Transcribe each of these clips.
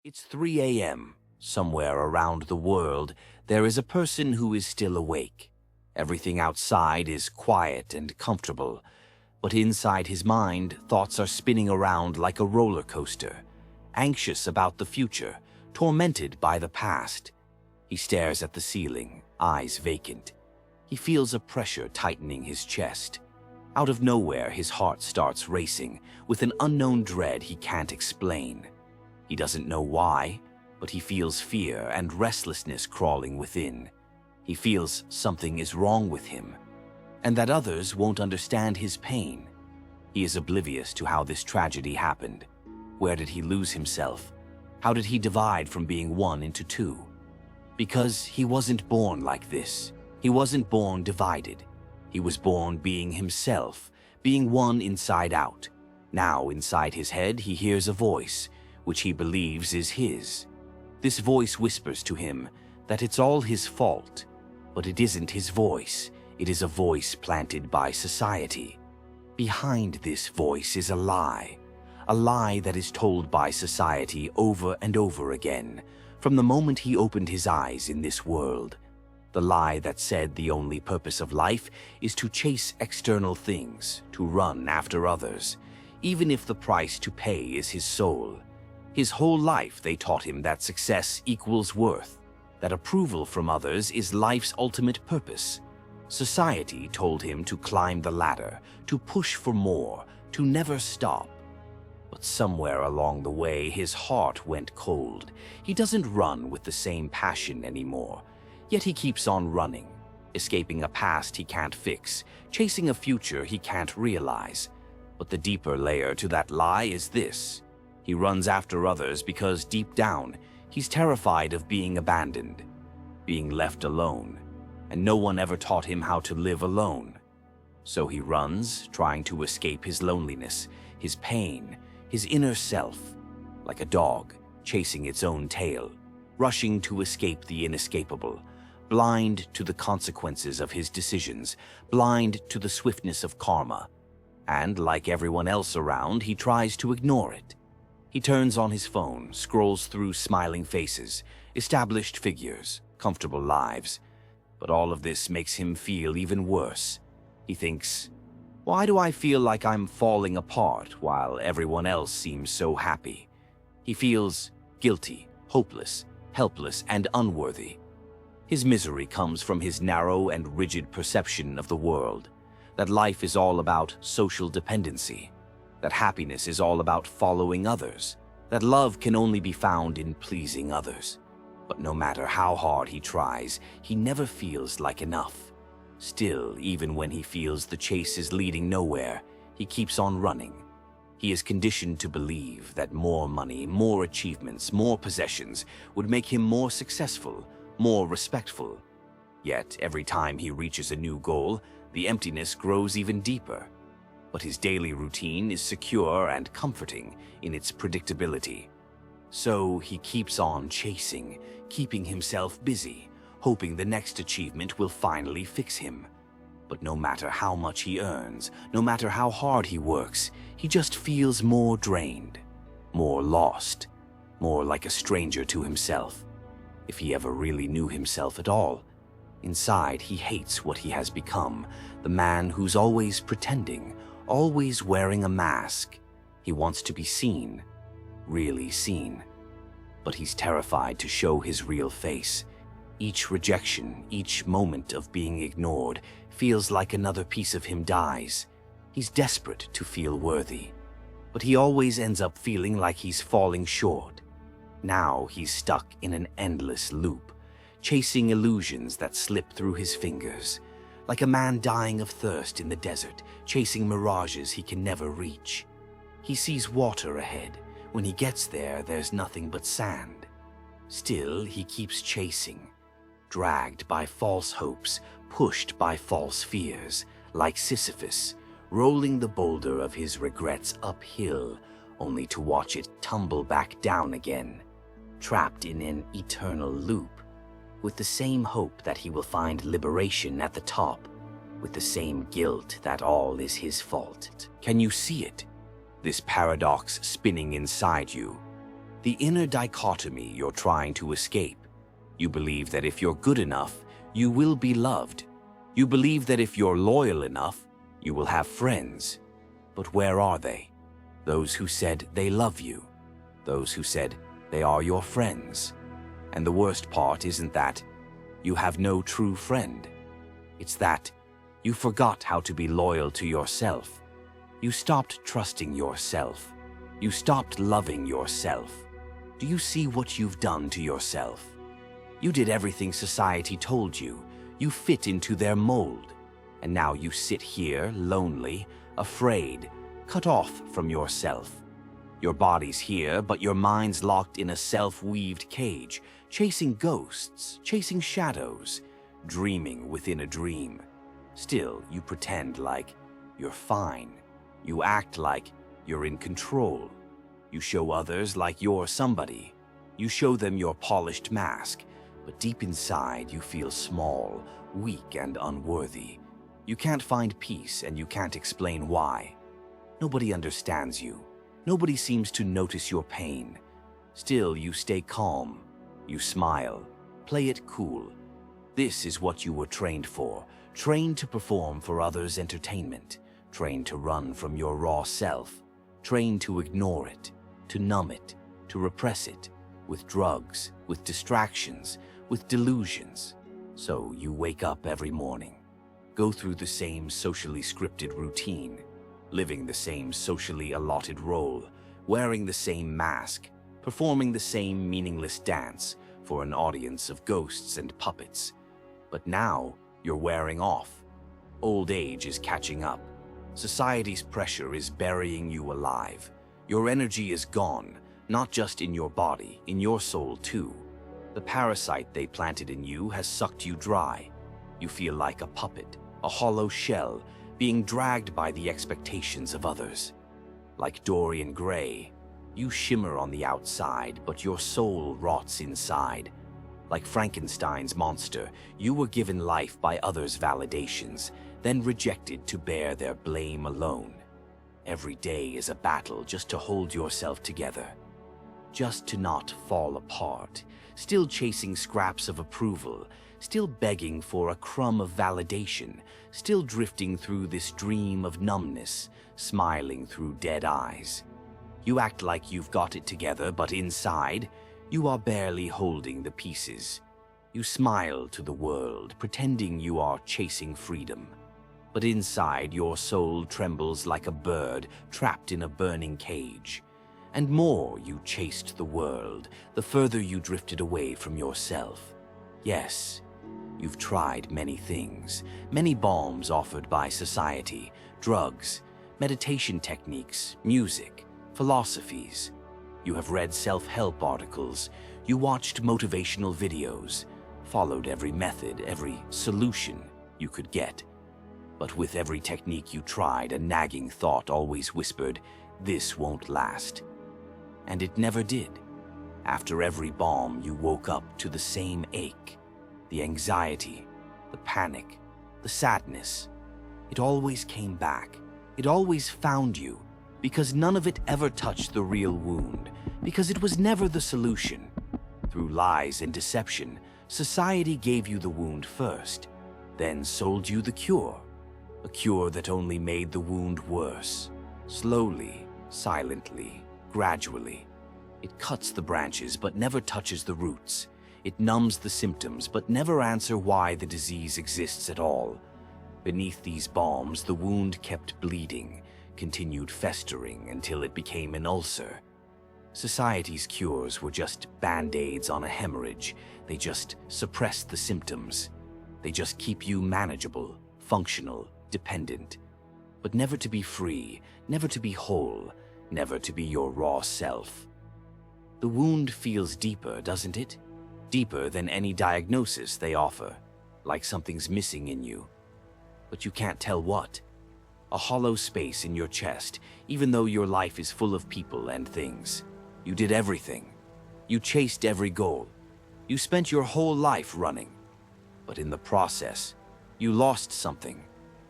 It's 3 a.m. Somewhere around the world, there is a person who is still awake. Everything outside is quiet and comfortable, but inside his mind, thoughts are spinning around like a roller coaster, anxious about the future, tormented by the past. He stares at the ceiling, eyes vacant. He feels a pressure tightening his chest. Out of nowhere, his heart starts racing with an unknown dread he can't explain. He doesn't know why, but he feels fear and restlessness crawling within. He feels something is wrong with him, and that others won't understand his pain. He is oblivious to how this tragedy happened. Where did he lose himself? How did he divide from being one into two? Because he wasn't born like this. He wasn't born divided. He was born being himself, being one inside out. Now, inside his head, he hears a voice, which he believes is his. This voice whispers to him that it's all his fault, but it isn't his voice. It is a voice planted by society. Behind this voice is a lie that is told by society over and over again, from the moment he opened his eyes in this world. The lie that said the only purpose of life is to chase external things, to run after others, even if the price to pay is his soul. His whole life they taught him that success equals worth, that approval from others is life's ultimate purpose. Society told him to climb the ladder, to push for more, to never stop. But somewhere along the way, his heart went cold. He doesn't run with the same passion anymore. Yet he keeps on running, escaping a past he can't fix, chasing a future he can't realize. But the deeper layer to that lie is this. He runs after others because deep down, he's terrified of being abandoned, being left alone, and no one ever taught him how to live alone. So he runs, trying to escape his loneliness, his pain, his inner self, like a dog chasing its own tail, rushing to escape the inescapable, blind to the consequences of his decisions, blind to the swiftness of karma. And like everyone else around, he tries to ignore it. He turns on his phone, scrolls through smiling faces, established figures, comfortable lives. But all of this makes him feel even worse. He thinks, why do I feel like I'm falling apart while everyone else seems so happy? He feels guilty, hopeless, helpless, and unworthy. His misery comes from his narrow and rigid perception of the world, that life is all about social dependency, that happiness is all about following others, that love can only be found in pleasing others. But no matter how hard he tries, he never feels like enough. Still, even when he feels the chase is leading nowhere, he keeps on running. He is conditioned to believe that more money, more achievements, more possessions would make him more successful, more respectful. Yet, every time he reaches a new goal, the emptiness grows even deeper. But his daily routine is secure and comforting in its predictability. So he keeps on chasing, keeping himself busy, hoping the next achievement will finally fix him. But no matter how much he earns, no matter how hard he works, he just feels more drained, more lost, more like a stranger to himself. If he ever really knew himself at all. Inside, he hates what he has become, the man who's always pretending, always wearing a mask. He wants to be seen, really seen. But he's terrified to show his real face. Each rejection, each moment of being ignored, feels like another piece of him dies. He's desperate to feel worthy, but he always ends up feeling like he's falling short. Now he's stuck in an endless loop, chasing illusions that slip through his fingers, like a man dying of thirst in the desert, chasing mirages he can never reach. He sees water ahead. When he gets there, there's nothing but sand. Still, he keeps chasing, dragged by false hopes, pushed by false fears, like Sisyphus, rolling the boulder of his regrets uphill, only to watch it tumble back down again, trapped in an eternal loop, with the same hope that he will find liberation at the top, with the same guilt that all is his fault. Can you see it? This paradox spinning inside you. The inner dichotomy you're trying to escape. You believe that if you're good enough, you will be loved. You believe that if you're loyal enough, you will have friends. But where are they? Those who said they love you. Those who said they are your friends. And the worst part isn't that you have no true friend. It's that you forgot how to be loyal to yourself. You stopped trusting yourself. You stopped loving yourself. Do you see what you've done to yourself? You did everything society told you. You fit into their mold. And now you sit here, lonely, afraid, cut off from yourself. Your body's here, but your mind's locked in a self-weaved cage, chasing ghosts, chasing shadows, dreaming within a dream. Still, you pretend like you're fine. You act like you're in control. You show others like you're somebody. You show them your polished mask, but deep inside you feel small, weak, and unworthy. You can't find peace, and you can't explain why. Nobody understands you. Nobody seems to notice your pain. Still, you stay calm. You smile. Play it cool. This is what you were trained for. Trained to perform for others' entertainment. Trained to run from your raw self. Trained to ignore it, to numb it, to repress it, with drugs, with distractions, with delusions. So you wake up every morning, go through the same socially scripted routine, living the same socially allotted role, wearing the same mask, performing the same meaningless dance for an audience of ghosts and puppets. But now you're wearing off. Old age is catching up. Society's pressure is burying you alive. Your energy is gone, not just in your body, in your soul too. The parasite they planted in you has sucked you dry. You feel like a puppet, a hollow shell, being dragged by the expectations of others. Like Dorian Gray, you shimmer on the outside, but your soul rots inside. Like Frankenstein's monster, you were given life by others' validations, then rejected to bear their blame alone. Every day is a battle just to hold yourself together, just to not fall apart, still chasing scraps of approval, still begging for a crumb of validation, still drifting through this dream of numbness, smiling through dead eyes. You act like you've got it together, but inside, you are barely holding the pieces. You smile to the world, pretending you are chasing freedom. But inside, your soul trembles like a bird trapped in a burning cage. And more you chased the world, the further you drifted away from yourself. Yes, you've tried many things, many balms offered by society, drugs, meditation techniques, music, philosophies. You have read self-help articles, you watched motivational videos, followed every method, every solution you could get. But with every technique you tried, a nagging thought always whispered, "This won't last." And it never did. After every balm, you woke up to the same ache, the anxiety, the panic, the sadness. It always came back. It always found you, because none of it ever touched the real wound, because it was never the solution. Through lies and deception, society gave you the wound first, then sold you the cure. A cure that only made the wound worse. Slowly, silently, gradually. It cuts the branches but never touches the roots. It numbs the symptoms but never answers why the disease exists at all. Beneath these balms, the wound kept bleeding, continued festering until it became an ulcer. Society's cures were just band-aids on a hemorrhage. They just suppress the symptoms. They just keep you manageable, functional, dependent. But never to be free, never to be whole, never to be your raw self. The wound feels deeper, doesn't it? Deeper than any diagnosis they offer, like something's missing in you. But you can't tell what. A hollow space in your chest, even though your life is full of people and things. You did everything. You chased every goal. You spent your whole life running. But in the process, you lost something.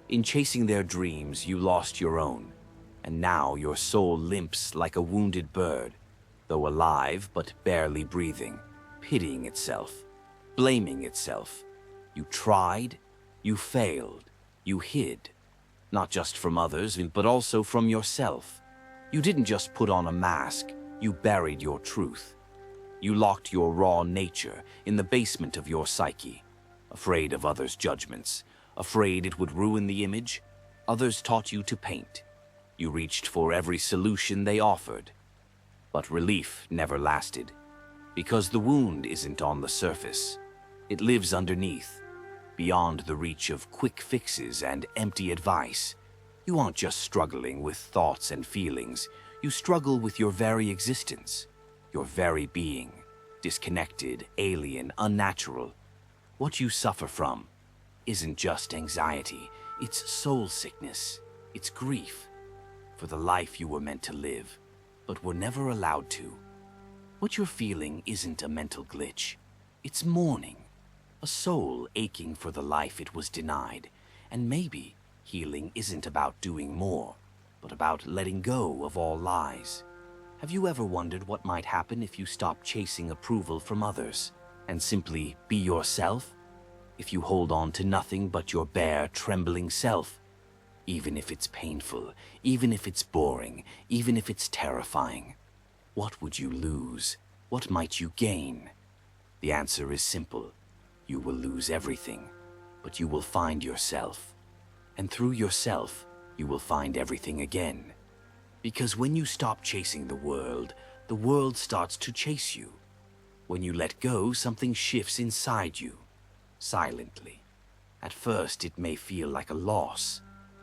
In chasing their dreams, you lost your own. And now your soul limps like a wounded bird. though alive but barely breathing, pitying itself, blaming itself. You tried, you failed, you hid, not just from others, but also from yourself. You didn't just put on a mask, you buried your truth. You locked your raw nature in the basement of your psyche, afraid of others' judgments, afraid it would ruin the image others taught you to paint. You reached for every solution they offered, but relief never lasted, because the wound isn't on the surface. It lives underneath, beyond the reach of quick fixes and empty advice. You aren't just struggling with thoughts and feelings, you struggle with your very existence, your very being, disconnected, alien, unnatural. What you suffer from isn't just anxiety, it's soul sickness, it's grief for the life you were meant to live, but were never allowed to. What you're feeling isn't a mental glitch, it's mourning, a soul aching for the life it was denied. And maybe healing isn't about doing more, but about letting go of all lies. Have you ever wondered what might happen if you stop chasing approval from others and simply be yourself? If you hold on to nothing but your bare, trembling self, even if it's painful, even if it's boring, even if it's terrifying, what would you lose? What might you gain? The answer is simple. You will lose everything, but you will find yourself. And through yourself, you will find everything again. Because when you stop chasing the world starts to chase you. When you let go, something shifts inside you, silently. At first, it may feel like a loss,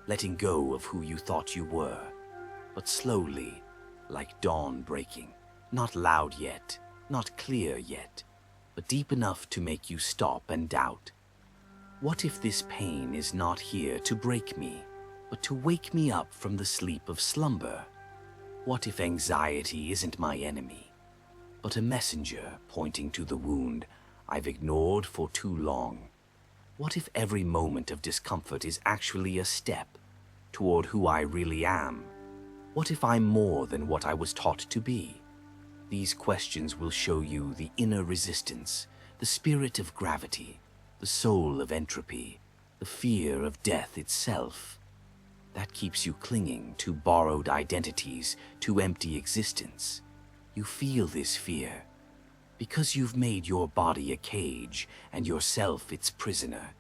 letting go of who you thought you were. But slowly, like dawn breaking, not loud yet, not clear yet, but deep enough to make you stop and doubt. What if this pain is not here to break me, but to wake me up from the sleep of slumber? What if anxiety isn't my enemy, but a messenger pointing to the wound I've ignored for too long? What if every moment of discomfort is actually a step toward who I really am? What if I'm more than what I was taught to be? These questions will show you the inner resistance, the spirit of gravity, the soul of entropy, the fear of death itself. That keeps you clinging to borrowed identities, to empty existence. You feel this fear because you've made your body a cage and yourself its prisoner.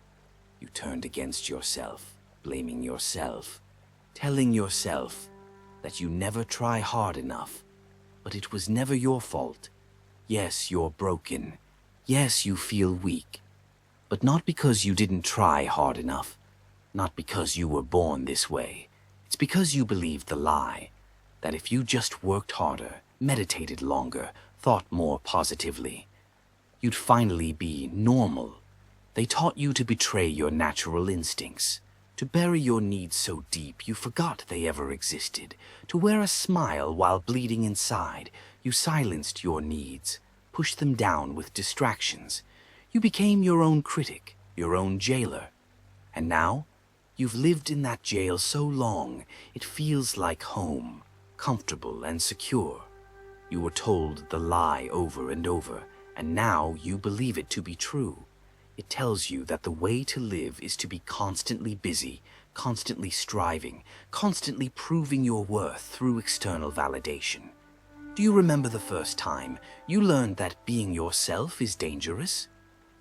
You turned against yourself, blaming yourself, telling yourself that you never try hard enough, but it was never your fault. Yes, you're broken. Yes, you feel weak, but not because you didn't try hard enough, not because you were born this way. It's because you believed the lie that if you just worked harder, meditated longer, thought more positively, you'd finally be normal. They taught you to betray your natural instincts, to bury your needs so deep you forgot they ever existed, to wear a smile while bleeding inside. You silenced your needs, pushed them down with distractions. You became your own critic, your own jailer. And now, you've lived in that jail so long, it feels like home, comfortable and secure. You were told the lie over and over, and now you believe it to be true. It tells you that the way to live is to be constantly busy, constantly striving, constantly proving your worth through external validation. Do you remember the first time you learned that being yourself is dangerous?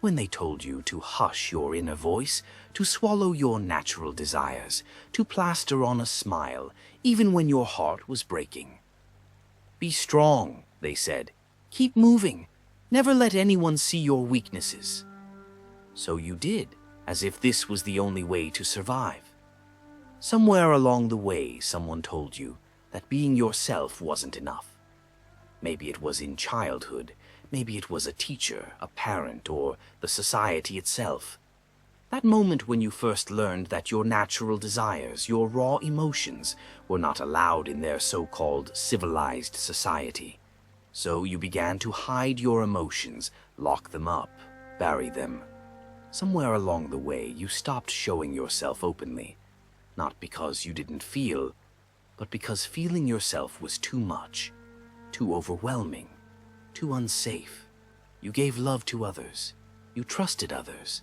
When they told you to hush your inner voice, to swallow your natural desires, to plaster on a smile, even when your heart was breaking. Be strong, they said. Keep moving. Never let anyone see your weaknesses. So you did, as if this was the only way to survive. Somewhere along the way, someone told you that being yourself wasn't enough. Maybe it was in childhood, maybe it was a teacher, a parent, or the society itself. That moment when you first learned that your natural desires, your raw emotions, were not allowed in their so-called civilized society. So you began to hide your emotions, lock them up, bury them. Somewhere along the way, you stopped showing yourself openly, not because you didn't feel, but because feeling yourself was too much. too overwhelming, too unsafe. You gave love to others. You trusted others.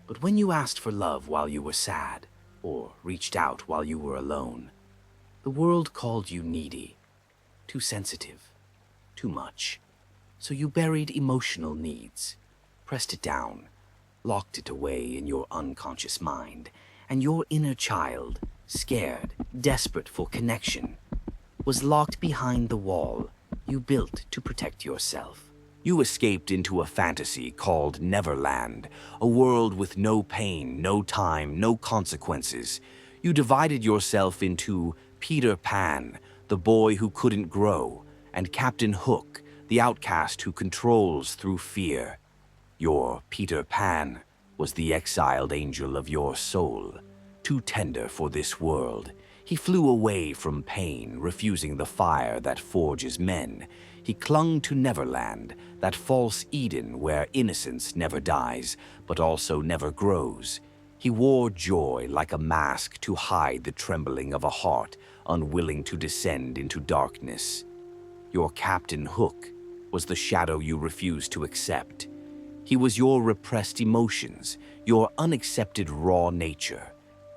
But when you asked for love while you were sad, or reached out while you were alone, the world called you needy, too sensitive, too much. So you buried emotional needs, pressed it down, locked it away in your unconscious mind, and your inner child, scared, desperate for connection, was locked behind the wall you built to protect yourself. You escaped into a fantasy called Neverland, a world with no pain, no time, no consequences. You divided yourself into Peter Pan, the boy who couldn't grow, and Captain Hook, the outcast who controls through fear. Your Peter Pan was the exiled angel of your soul, too tender for this world. He flew away from pain, refusing the fire that forges men. He clung to Neverland, that false Eden where innocence never dies, but also never grows. He wore joy like a mask to hide the trembling of a heart unwilling to descend into darkness. Your Captain Hook was the shadow you refused to accept. He was your repressed emotions, your unaccepted raw nature.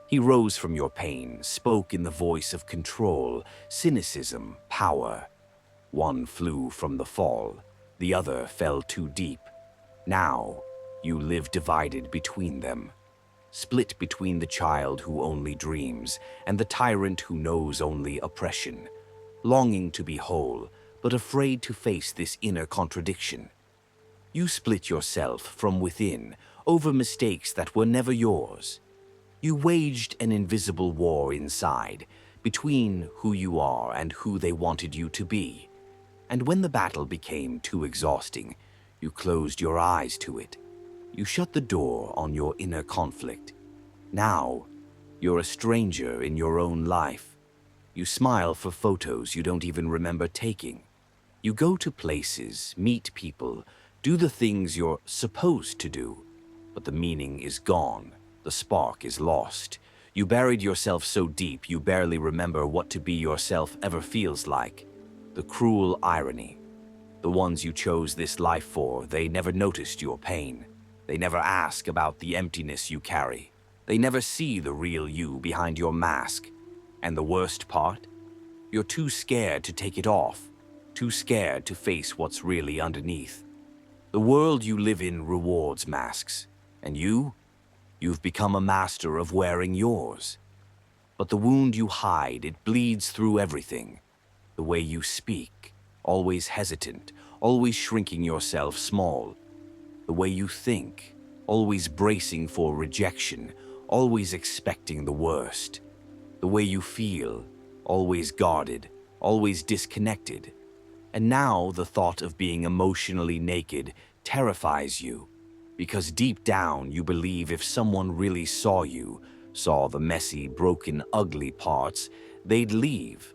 He rose from your pain, spoke in the voice of control, cynicism, power. One flew from the fall, the other fell too deep. Now, you live divided between them, split between the child who only dreams and the tyrant who knows only oppression, longing to be whole, but afraid to face this inner contradiction. You split yourself from within over mistakes that were never yours. You waged an invisible war inside, between who you are and who they wanted you to be. And when the battle became too exhausting, you closed your eyes to it. You shut the door on your inner conflict. Now, you're a stranger in your own life. You smile for photos you don't even remember taking. You go to places, meet people, do the things you're supposed to do, but the meaning is gone. The spark is lost. You buried yourself so deep you barely remember what to be yourself ever feels like. The cruel irony. The ones you chose this life for, they never noticed your pain. They never ask about the emptiness you carry. They never see the real you behind your mask. And the worst part? You're too scared to take it off, too scared to face what's really underneath. The world you live in rewards masks, and you've become a master of wearing yours. But the wound you hide, it bleeds through everything. The way you speak, always hesitant, always shrinking yourself small. The way you think, always bracing for rejection, always expecting the worst. The way you feel, always guarded, always disconnected. And now the thought of being emotionally naked terrifies you, because deep down you believe if someone really saw you, saw the messy, broken, ugly parts, they'd leave.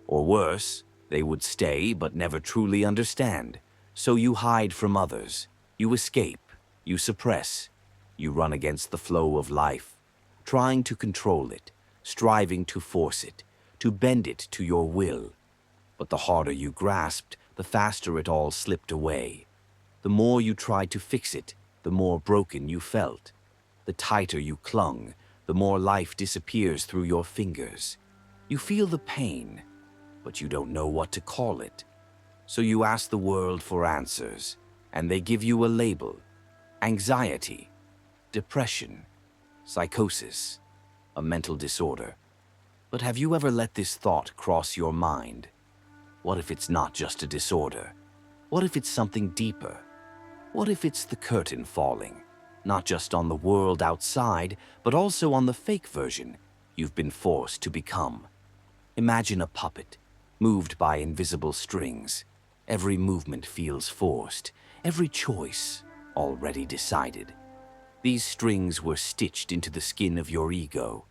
Or worse, they would stay but never truly understand. So you hide from others, you escape, you suppress, you run against the flow of life, trying to control it, striving to force it, to bend it to your will. But the harder you grasped, the faster it all slipped away. The more you tried to fix it, the more broken you felt. The tighter you clung, the more life disappears through your fingers. You feel the pain, but you don't know what to call it. So you ask the world for answers, and they give you a label: anxiety, depression, psychosis, a mental disorder. But have you ever let this thought cross your mind? What if it's not just a disorder? What if it's something deeper? What if it's the curtain falling, not just on the world outside, but also on the fake version you've been forced to become? Imagine a puppet, moved by invisible strings. Every movement feels forced, every choice already decided. These strings were stitched into the skin of your ego.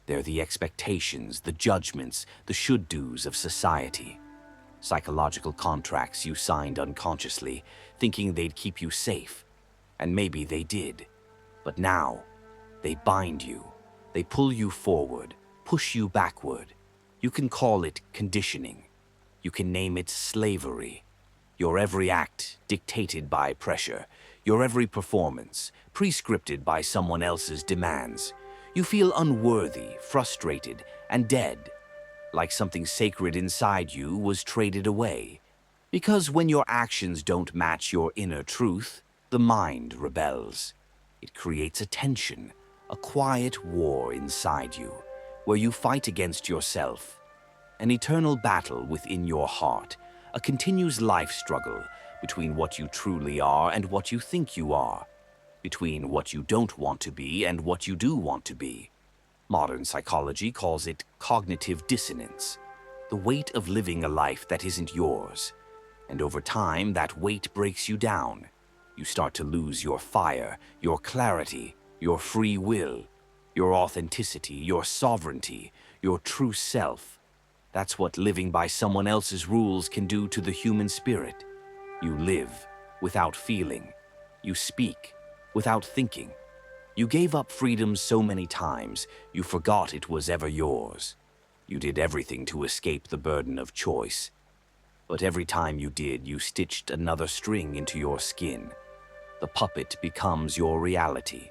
They're the expectations, the judgments, the should-dos of society. Psychological contracts you signed unconsciously, thinking they'd keep you safe. And maybe they did. But now, they bind you. They pull you forward, push you backward. You can call it conditioning. You can name it slavery. Your every act dictated by pressure. Your every performance prescripted by someone else's demands. You feel unworthy, frustrated, and dead, like something sacred inside you was traded away. Because when your actions don't match your inner truth, the mind rebels. It creates a tension, a quiet war inside you, where you fight against yourself. An eternal battle within your heart, a continuous life struggle between what you truly are and what you think you are, between what you don't want to be and what you do want to be. Modern psychology calls it cognitive dissonance, the weight of living a life that isn't yours. And over time, that weight breaks you down. You start to lose your fire, your clarity, your free will, your authenticity, your sovereignty, your true self. That's what living by someone else's rules can do to the human spirit. You live without feeling. You speak without thinking. You gave up freedom so many times, you forgot it was ever yours. You did everything to escape the burden of choice. But every time you did, you stitched another string into your skin. The puppet becomes your reality.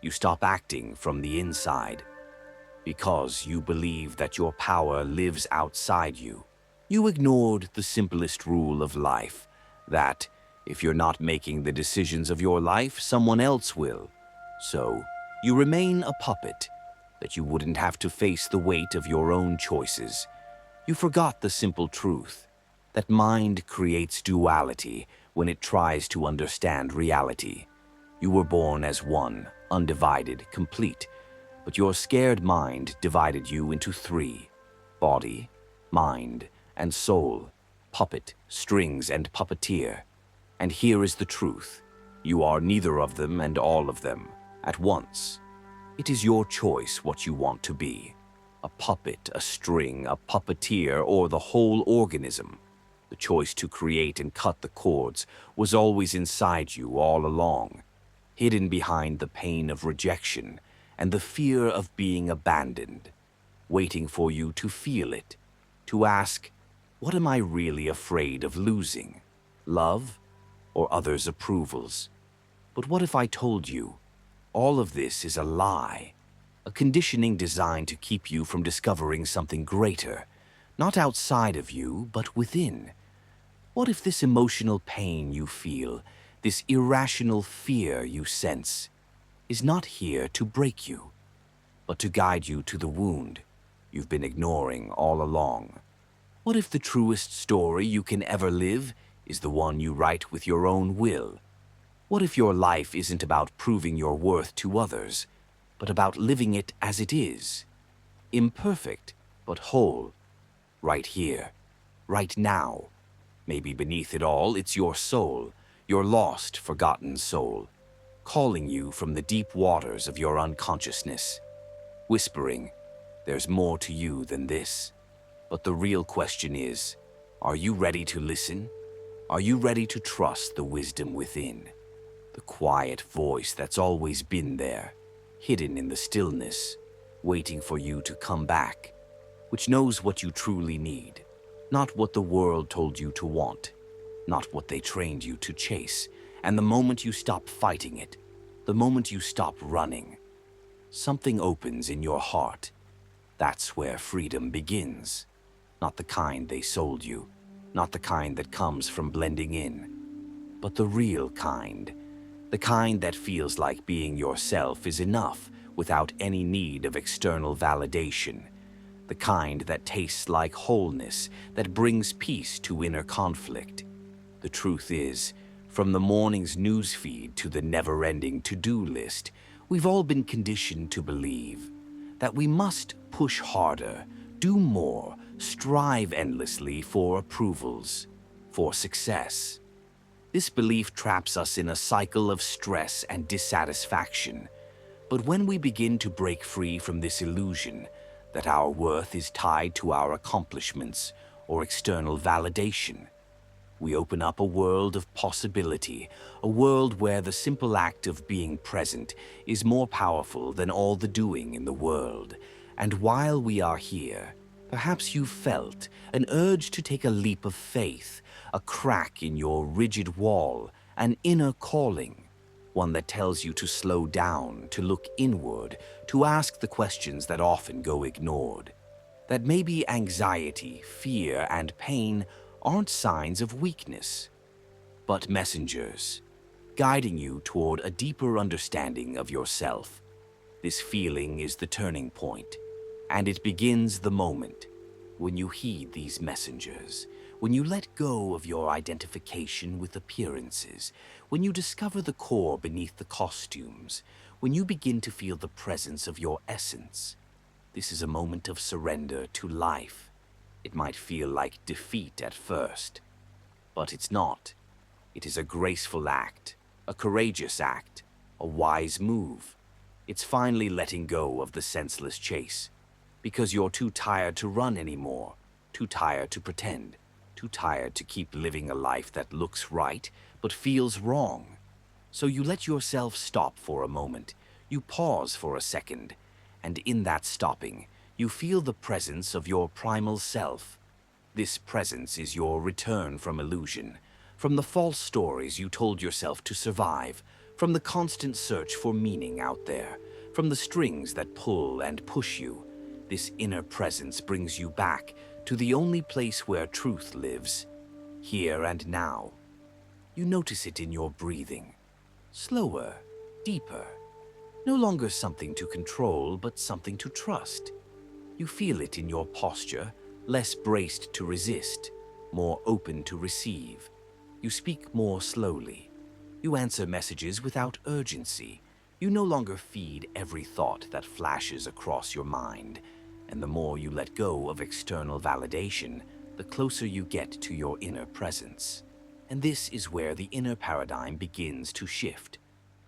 You stop acting from the inside. Because you believe that your power lives outside you, you ignored the simplest rule of life, that if you're not making the decisions of your life, someone else will. So, you remain a puppet, that you wouldn't have to face the weight of your own choices. You forgot the simple truth, that mind creates duality when it tries to understand reality. You were born as one, undivided, complete, but your scared mind divided you into three: body, mind, and soul, puppet, strings, and puppeteer. And here is the truth. You are neither of them and all of them at once. It is your choice what you want to be: a puppet, a string, a puppeteer, or the whole organism. The choice to create and cut the cords was always inside you all along, hidden behind the pain of rejection and the fear of being abandoned, waiting for you to feel it, to ask, what am I really afraid of losing? Love or others' approvals? But what if I told you, all of this is a lie, a conditioning designed to keep you from discovering something greater, not outside of you, but within? What if this emotional pain you feel, this irrational fear you sense, is not here to break you, but to guide you to the wound you've been ignoring all along? What if the truest story you can ever live is the one you write with your own will? What if your life isn't about proving your worth to others, but about living it as it is? Imperfect, but whole. Right here, right now. Maybe beneath it all, it's your soul, your lost, forgotten soul, calling you from the deep waters of your unconsciousness, whispering, there's more to you than this. But the real question is, are you ready to listen? Are you ready to trust the wisdom within? The quiet voice that's always been there, hidden in the stillness, waiting for you to come back, which knows what you truly need, not what the world told you to want, not what they trained you to chase. And the moment you stop fighting it, the moment you stop running, something opens in your heart. That's where freedom begins. Not the kind they sold you, not the kind that comes from blending in, but the real kind. The kind that feels like being yourself is enough without any need of external validation. The kind that tastes like wholeness, that brings peace to inner conflict. The truth is, from the morning's newsfeed to the never-ending to-do list, we've all been conditioned to believe that we must push harder, do more, strive endlessly for approvals, for success. This belief traps us in a cycle of stress and dissatisfaction. But when we begin to break free from this illusion that our worth is tied to our accomplishments or external validation, we open up a world of possibility, a world where the simple act of being present is more powerful than all the doing in the world. And while we are here, Perhaps you felt an urge to take a leap of faith, a crack in your rigid wall, an inner calling, one that tells you to slow down, to look inward, to ask the questions that often go ignored. That maybe anxiety, fear, and pain aren't signs of weakness, but messengers, guiding you toward a deeper understanding of yourself. This feeling is the turning point, and it begins the moment when you heed these messengers, when you let go of your identification with appearances, when you discover the core beneath the costumes, when you begin to feel the presence of your essence. This is a moment of surrender to life. It might feel like defeat at first, but it's not. It is a graceful act, a courageous act, a wise move. It's finally letting go of the senseless chase, because you're too tired to run anymore, too tired to pretend, too tired to keep living a life that looks right but feels wrong. So you let yourself stop for a moment, you pause for a second, and in that stopping, you feel the presence of your primal self. This presence is your return from illusion, from the false stories you told yourself to survive, from the constant search for meaning out there, from the strings that pull and push you. This inner presence brings you back to the only place where truth lives, here and now. You notice it in your breathing, slower, deeper, no longer something to control, but something to trust. You feel it in your posture, less braced to resist, more open to receive. You speak more slowly. You answer messages without urgency. You no longer feed every thought that flashes across your mind. And the more you let go of external validation, the closer you get to your inner presence. And this is where the inner paradigm begins to shift.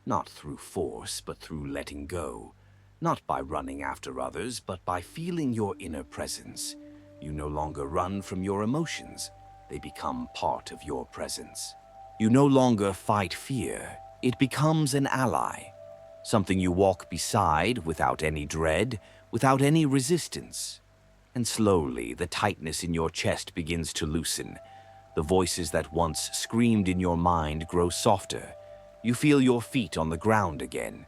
Not through force, but through letting go. Not by running after others, but by feeling your inner presence. You no longer run from your emotions. They become part of your presence. You no longer fight fear. It becomes an ally. Something you walk beside without any dread, without any resistance. And slowly, the tightness in your chest begins to loosen. The voices that once screamed in your mind grow softer. You feel your feet on the ground again.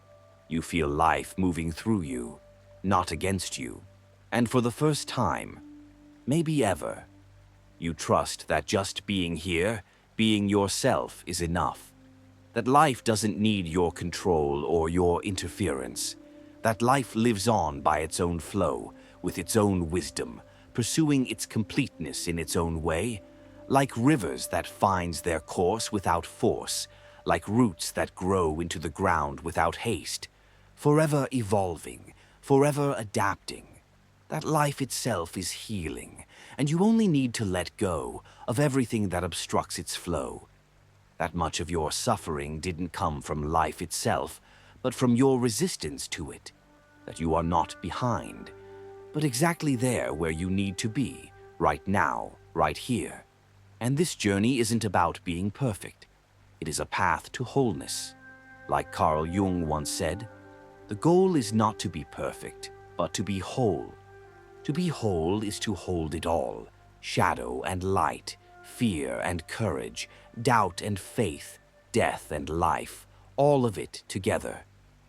You feel life moving through you, not against you. And for the first time, maybe ever, you trust that just being here, being yourself, is enough. That life doesn't need your control or your interference. That life lives on by its own flow, with its own wisdom, pursuing its completeness in its own way, like rivers that finds their course without force, like roots that grow into the ground without haste, forever evolving, forever adapting. That life itself is healing, and you only need to let go of everything that obstructs its flow. That much of your suffering didn't come from life itself, but from your resistance to it. That you are not behind, but exactly there where you need to be, right now, right here. And this journey isn't about being perfect. It is a path to wholeness. Like Carl Jung once said, the goal is not to be perfect, but to be whole. To be whole is to hold it all, shadow and light, fear and courage, doubt and faith, death and life, all of it together.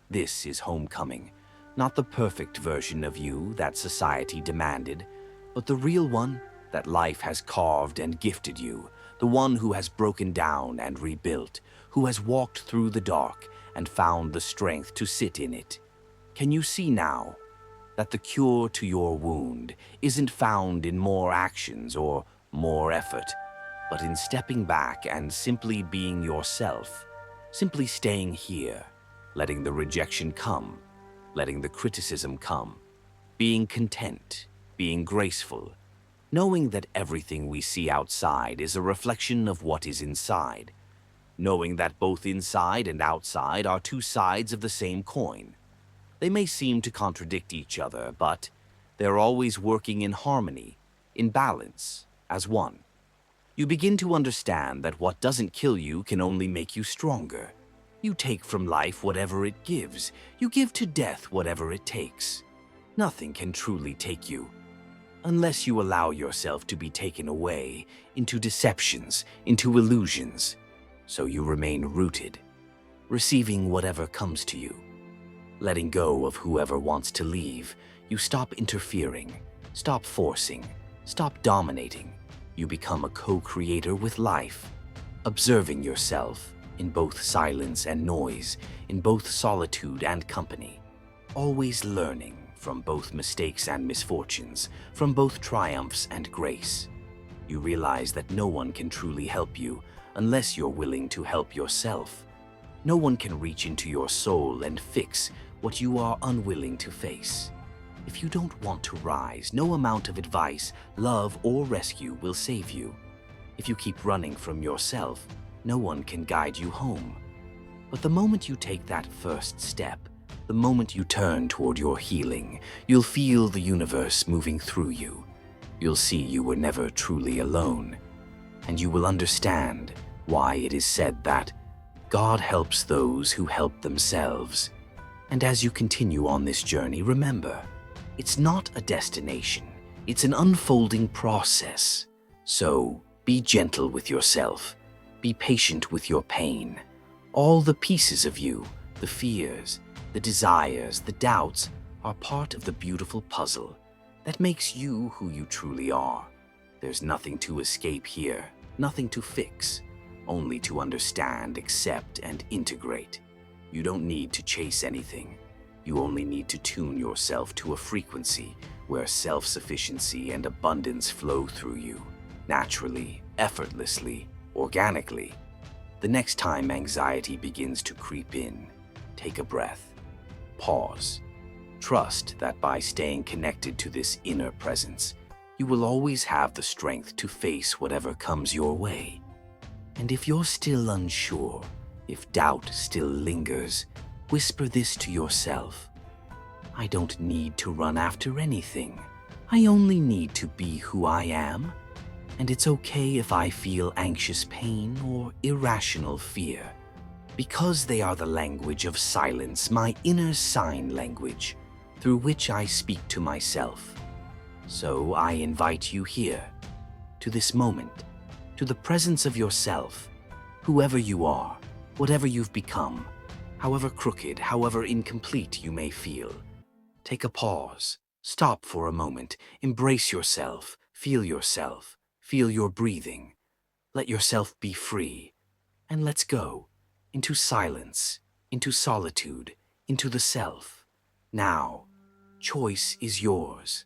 This is homecoming, not the perfect version of you that society demanded, but the real one that life has carved and gifted you, the one who has broken down and rebuilt, who has walked through the dark and found the strength to sit in it. Can you see now that the cure to your wound isn't found in more actions or more effort, but in stepping back and simply being yourself, simply staying here, letting the rejection come, letting the criticism come, being content, being graceful, knowing that everything we see outside is a reflection of what is inside, knowing that both inside and outside are two sides of the same coin. They may seem to contradict each other, but they're always working in harmony, in balance, as one. You begin to understand that what doesn't kill you can only make you stronger. You take from life whatever it gives. You give to death whatever it takes. Nothing can truly take you. unless you allow yourself to be taken away into deceptions, into illusions. So you remain rooted, receiving whatever comes to you. Letting go of whoever wants to leave, you stop interfering, stop forcing, stop dominating. You become a co-creator with life, observing yourself in both silence and noise, in both solitude and company, always learning from both mistakes and misfortunes, from both triumphs and grace. You realize that no one can truly help you unless you're willing to help yourself. No one can reach into your soul and fix what you are unwilling to face. If you don't want to rise, no amount of advice, love, or rescue will save you. If you keep running from yourself, no one can guide you home. But the moment you take that first step, the moment you turn toward your healing, you'll feel the universe moving through you. You'll see you were never truly alone. And you will understand why it is said that God helps those who help themselves. And as you continue on this journey, remember, it's not a destination, it's an unfolding process. So be gentle with yourself, be patient with your pain. All the pieces of you, the fears, the desires, the doubts, are part of the beautiful puzzle that makes you who you truly are. There's nothing to escape here, nothing to fix, only to understand, accept, and integrate. You don't need to chase anything. You only need to tune yourself to a frequency where self-sufficiency and abundance flow through you, naturally, effortlessly, organically. The next time anxiety begins to creep in, take a breath. Pause. Trust that by staying connected to this inner presence, you will always have the strength to face whatever comes your way. And if you're still unsure, if doubt still lingers, whisper this to yourself. I don't need to run after anything. I only need to be who I am. And it's okay if I feel anxious pain or irrational fear, because they are the language of silence, my inner sign language, through which I speak to myself. So I invite you here, to this moment, to the presence of yourself, whoever you are, whatever you've become, however crooked, however incomplete you may feel. Take a pause, stop for a moment, embrace yourself, feel your breathing. Let yourself be free, and let's go into silence, into solitude, into the self. Now, choice is yours.